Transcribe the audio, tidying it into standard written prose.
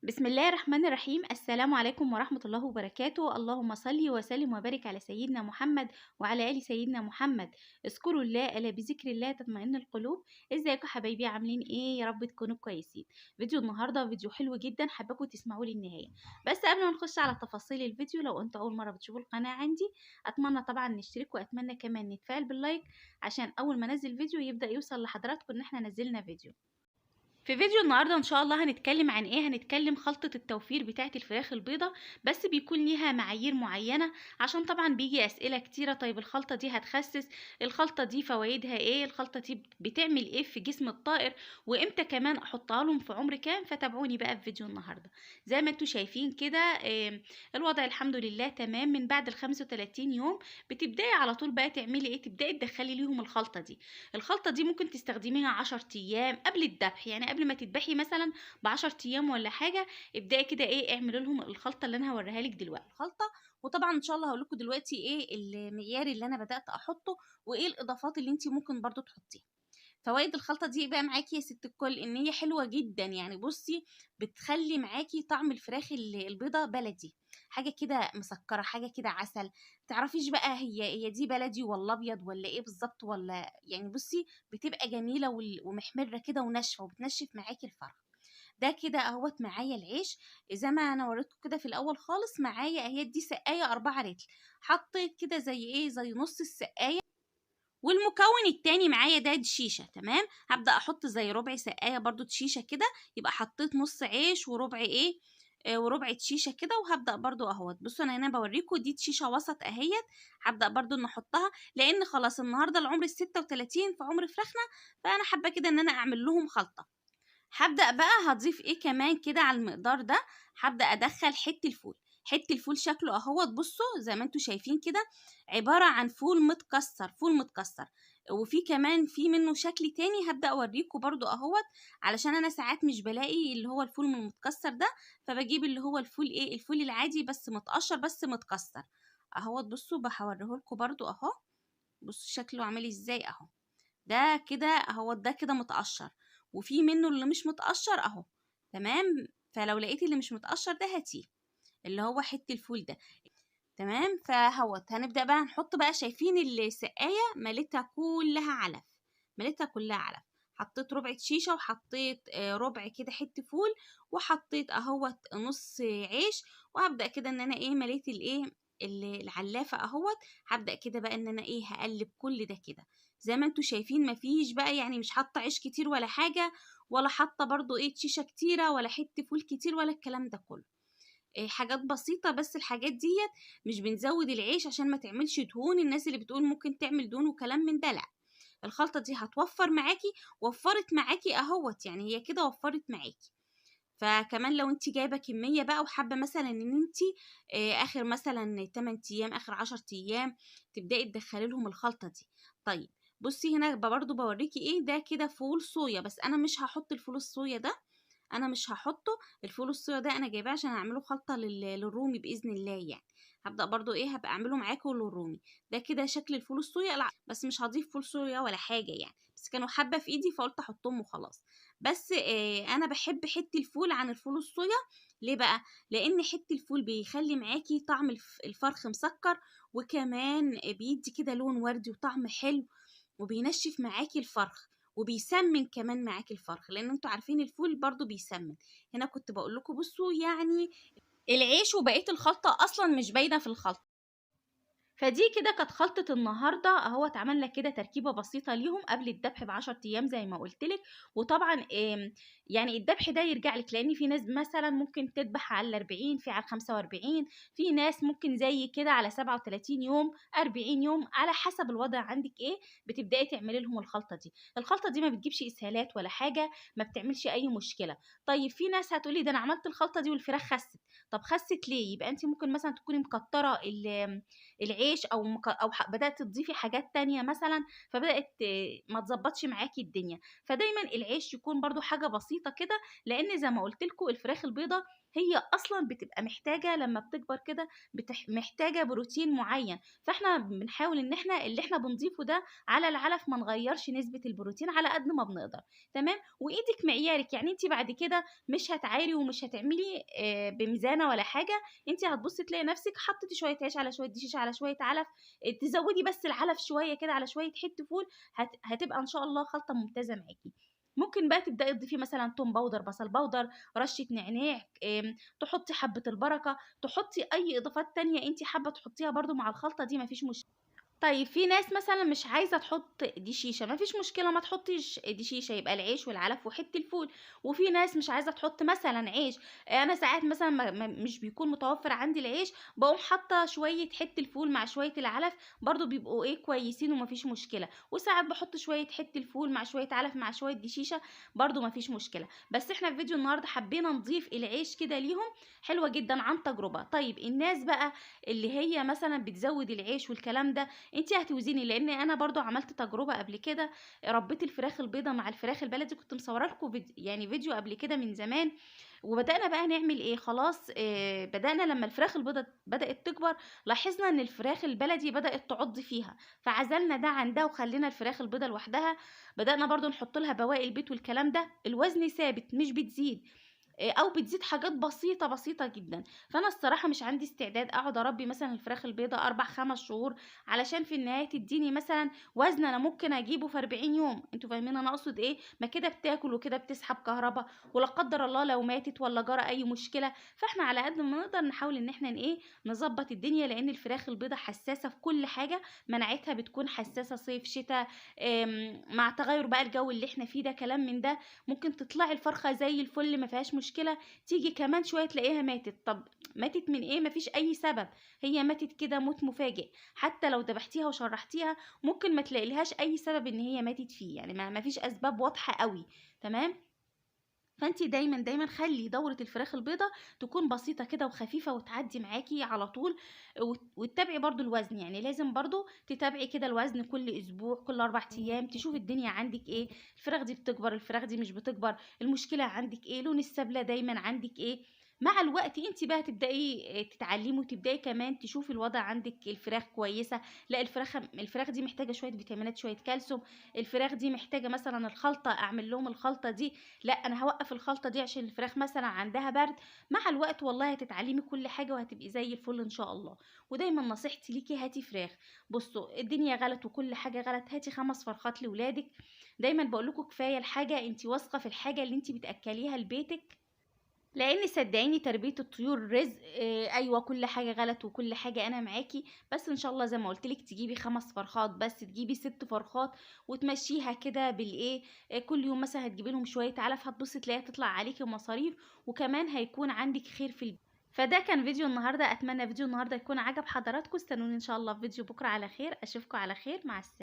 بسم الله الرحمن الرحيم. السلام عليكم ورحمة الله وبركاته. اللهم صل وسلم وبارك على سيدنا محمد وعلى آل سيدنا محمد. اذكروا الله ألا بذكر الله تطمئن القلوب. ازيكم حبايبي، عاملين ايه؟ يا رب تكونوا كويسين. فيديو النهارده فيديو حلو جدا، حاباكم تسمعوا لي النهاية. بس قبل ما نخش على تفاصيل الفيديو، لو انتوا اول مرة بتشوفوا القناة عندي، اتمنى طبعا نشترك، واتمنى كمان نتفاعل باللايك عشان اول ما انزل فيديو يبدأ يوصل لحضراتكم ان احنا نزلنا فيديو. في فيديو النهارده ان شاء الله هنتكلم عن ايه؟ هنتكلم خلطة التوفير بتاعة الفراخ البيضة، بس بيكون ليها معايير معينة عشان طبعا بيجي اسئلة كتيرة. طيب الخلطة دي هتخسس؟ الخلطة دي فوائدها ايه؟ الخلطة دي بتعمل ايه في جسم الطائر؟ وامتى كمان احطها لهم؟ في عمر كام؟ فتابعوني بقى في فيديو النهارده. زي ما انتوا شايفين كده، الوضع الحمد لله تمام. من بعد ال 35 يوم بتبداي على طول بقى تعملي ايه؟ تبداي تدخلي ليهم الخلطة دي. الخلطة دي ممكن تستخدميها 10 ايام قبل الذبح، يعني قبل ما تذبحي مثلا ب10 ايام ولا حاجه. ابداي كده ايه، اعملي لهم الخلطه اللي انا هوريها لك دلوقتي. الخلطه، وطبعا ان شاء الله هقول لكم دلوقتي ايه المعيار اللي انا بدات احطه، وايه الاضافات اللي انت ممكن برضو تحطيها. فوائد الخلطه دي بقى معاكي يا ست الكل ان هي حلوه جدا. يعني بصي، بتخلي معاكي طعم الفراخ البيضه بلدي، حاجه كده مسكره، حاجه كده عسل. تعرفيش بقى هي دي بلدي ولا ابيض ولا ايه بالظبط، ولا يعني بصي بتبقى جميله ومحمره كده وناشفه، وبتنشف معاكي الفرخ. ده كده اهوت معايا العيش. زي ما انا وريتكم كده في الاول خالص، معايا اهي دي سقايه 4 رتل. حطيت كده زي ايه، زي نص السقايه. والمكون التاني معايا ده شيشه. تمام، هبدا احط زي ربع سقايه برضو شيشه كده. يبقى حطيت نص عيش وربع ايه، وربع شيشه كده. وهبدا برضو اهوت. بصوا انا هنا بوريكم دي شيشه وسط اهيت. هبدا برضو ان احطها، لان خلاص النهارده العمر ال36 في عمر فراخنا، فانا حابه كده ان انا اعمل لهم خلطه. هبدأ بقى هضيف ايه كمان كده على المقدار ده. هبدأ ادخل حتة الفول. حتة الفول شكله اهوت، بصوا زي ما انتوا شايفين كده، عبارة عن فول متكسر، فول متكسر. وفي كمان في منه شكل تاني، هبدأ اوريكم برضو اهوت. علشان انا ساعات مش بلاقي اللي هو الفول من المتكسر ده، فبجيب اللي هو الفول ايه، الفول العادي بس متقشر بس متكسر. اهوت بصوا بحوريه لكم برضو اهو. بصوا شكله عامل ازاي اهو. ده كده اهو، ده كده متقشر. وفي منه اللي مش متقشر اهو. تمام. فلو لقيتي اللي مش متقشر ده هاتيه، اللي هو حته الفول ده. تمام. فهوت هنبدأ بقى نحط بقى. شايفين السقاية مليتها كلها علف، مليتها كلها علف. حطيت ربع شيشة، وحطيت ربع كده حتة فول، وحطيت اهوت نص عيش. وهبدأ كده ان انا ايه، مليت الايه العلافة اهوت. هبدأ كده بقى ان انا ايه، هقلب كل ده كده. زي ما انتوا شايفين مفيش بقى، يعني مش حاطة عيش كتير ولا حاجة، ولا حاطة برضو ايه شيشة كتيرة، ولا حتة فول كتير، ولا الكلام ده كله. حاجات بسيطة. بس الحاجات ديت مش بنزود العيش عشان ما تعملش دهون. الناس اللي بتقول ممكن تعمل دهون وكلام من ده، لا. الخلطة دي هتوفر معاكي، وفرت معاكي اهوت. يعني هي كده وفرت معاكي. فكمان لو انت جايبه كميه بقى، وحابه مثلا ان انت اخر مثلا 8 ايام، اخر 10 ايام، تبداي تدخلي لهم الخلطه دي. طيب بصي هنا برضو بوريكي ايه ده كده، فول صويا. بس انا مش هحط الفول الصويا ده، انا مش هحطه. الفول الصويا ده انا جايباه عشان اعمله خلطه للرومي باذن الله يعني. هبدا برضو ايه، هبقى اعمله معاكم للرومي. ده كده شكل الفول الصويا. لا بس مش هضيف فول صويا ولا حاجه يعني، بس كانوا حابه في ايدي فقلت احطهم وخلاص. بس انا بحب حته الفول عن الفول الصويا. ليه بقى؟ لان حته الفول بيخلي معاكي طعم الفرخ مسكر، وكمان بيدي كده لون وردي وطعم حلو، وبينشف معاكي الفرخ، وبيسمن كمان معاكي الفرخ، لان انتوا عارفين الفول برضو بيسمن. هنا كنت بقول لكم بصوا يعني العيش وبقيه الخلطه اصلا مش باينه في الخلطه. فدي كده كانت خلطة النهاردة اهو. اتعمل لك كده تركيبة بسيطة ليهم قبل الذبح ب10 ايام زي ما قلت لك. وطبعا يعني الذبح ده يرجع لك، لان في ناس مثلا ممكن تذبح على 40، في على 45، في ناس ممكن زي كده على 37 يوم، 40 يوم، على حسب الوضع عندك ايه. بتبداي تعملي لهم الخلطة دي. الخلطة دي ما بتجيبش اسهالات ولا حاجة، ما بتعملش اي مشكلة. طيب في ناس هتقولي ده انا عملت الخلطة دي والفراخ خست. طب خست ليه؟ يبقى انت ممكن مثلا تكوني مكترة العيش العيش او بدات تضيفي حاجات تانية مثلا، فبدات ما تظبطش معاكي الدنيا. فدايما العيش يكون برضو حاجه بسيطه كده، لان زي ما قلت لكم الفراخ البيضاء هي اصلا بتبقى محتاجه لما بتكبر كده محتاجه بروتين معين. فاحنا بنحاول ان احنا اللي احنا بنضيفه ده على العلف ما نغيرش نسبه البروتين على قد ما بنقدر. تمام. وايدك معيارك، يعني انت بعد كده مش هتعايري ومش هتعملي بميزانه ولا حاجه. انت هتبصي تلاقي نفسك حطيتي شويه عيش على شويه دشيش على شويه علف، تزودي بس العلف شويه كده على شويه حته فول، هتبقى ان شاء الله خلطه ممتازه معاكي. ممكن بقى تبداي تضيفي مثلا توم باودر، بصل باودر، رشه نعناع، تحطي حبه البركه، تحطي اي اضافات تانية انت حابه تحطيها برضو مع الخلطه دي، مفيش مشكله. طيب في ناس مثلا مش عايزه تحط دي شيشه، مفيش مشكله ما تحطيش دي شيشه، يبقى العيش والعلف وحته الفول. وفي ناس مش عايزه تحط مثلا عيش، انا ساعات مثلا مش بيكون متوفر عندي العيش، بقوم حاطه شويه حته الفول مع شويه العلف، برضو بيبقوا كويسين ومفيش مشكله. وساعات بحط شويه حته الفول مع شويه علف مع شويه دي شيشه، برضو مفيش مشكله. بس احنا في فيديو النهارده حبينا نضيف العيش كده ليهم، حلوه جدا عن تجربه. طيب الناس بقى اللي هي مثلا بتزود العيش والكلام ده، انت هتوزني، لان انا برضو عملت تجربه قبل كده، ربيت الفراخ البيضه مع الفراخ البلدي، كنت مصوره لكم يعني فيديو قبل كده من زمان. وبدانا بقى نعمل ايه، خلاص بدانا لما الفراخ البيضه بدات تكبر، لاحظنا ان الفراخ البلدي بدات تعض فيها، فعزلنا ده عن ده وخلينا الفراخ البيضه لوحدها. بدانا برضو نحط لها بواقي البيت والكلام ده، الوزن ثابت مش بتزيد، او بتزيد حاجات بسيطه بسيطه جدا. فانا الصراحه مش عندي استعداد اقعد اربي مثلا الفراخ البيضاء 4 5 شهور علشان في النهايه تديني مثلا وزن انا ممكن اجيبه في 40 يوم. انتوا فاهمين انا اقصد ايه؟ ما كده بتاكل وكده بتسحب كهرباء، ولا قدر الله لو ماتت ولا جرى اي مشكله. فاحنا على قد ما نقدر نحاول ان احنا نظبط الدنيا، لان الفراخ البيضاء حساسه في كل حاجه، مناعتها بتكون حساسه صيف شتاء، مع تغير بقى الجو اللي احنا فيه ده كلام من ده. ممكن تطلعي الفرخه زي الفل ما فيهاش مشكله، تيجي كمان شويه تلاقيها ماتت. طب ماتت من ايه؟ مفيش اي سبب، هي ماتت كده موت مفاجئ. حتى لو ذبحتيها وشرحتيها ممكن ما تلاقيلهاش اي سبب ان هي ماتت فيه، يعني ما فيش اسباب واضحه قوي. تمام. فانت دايما دايما خلي دورة الفراخ البيضة تكون بسيطة كده وخفيفة وتعدي معاكي على طول. وتتابعي برضو الوزن، يعني لازم برضو تتابعي كده الوزن كل اسبوع كل 4 ايام، تشوف الدنيا عندك ايه، الفراخ دي بتكبر الفراخ دي مش بتكبر، المشكلة عندك ايه، لون السبلة دايما عندك ايه. مع الوقت انت بقى تبداي تتعلمي وتبداي كمان تشوفي الوضع عندك، الفراخ كويسه، لا الفراخ دي محتاجه شويه فيتامينات شويه كالسيوم، الفراخ دي محتاجه مثلا الخلطه اعمل لهم الخلطه دي، لا انا هوقف الخلطه دي عشان الفراخ مثلا عندها برد. مع الوقت والله هتتعلمي كل حاجه وهتبقي زي الفل ان شاء الله. ودايما نصيحتي ليكي هاتي فراخ. بصوا الدنيا غلط وكل حاجه غلط، هاتي 5 فرخات لاولادك. دايما بقول لكم كفايه الحاجه، انت واثقه في الحاجه اللي انت بتاكليها لبيتك، لان صدقيني تربيه الطيور رزق. ايوه كل حاجه غلط وكل حاجه انا معاكي، بس ان شاء الله زي ما قلت لك تجيبي 5 فرخات، بس تجيبي 6 فرخات وتمشيها كده بالايه، كل يوم مثلا هتجيبي لهم شويه علف، هتبصي تلاقيها تطلع عليكي مصاريف، وكمان هيكون عندك خير في البيت. فده كان فيديو النهارده، اتمنى فيديو النهارده يكون عجب حضراتكم. استنوني ان شاء الله في فيديو بكره على خير، اشوفكم على خير، مع السلامه.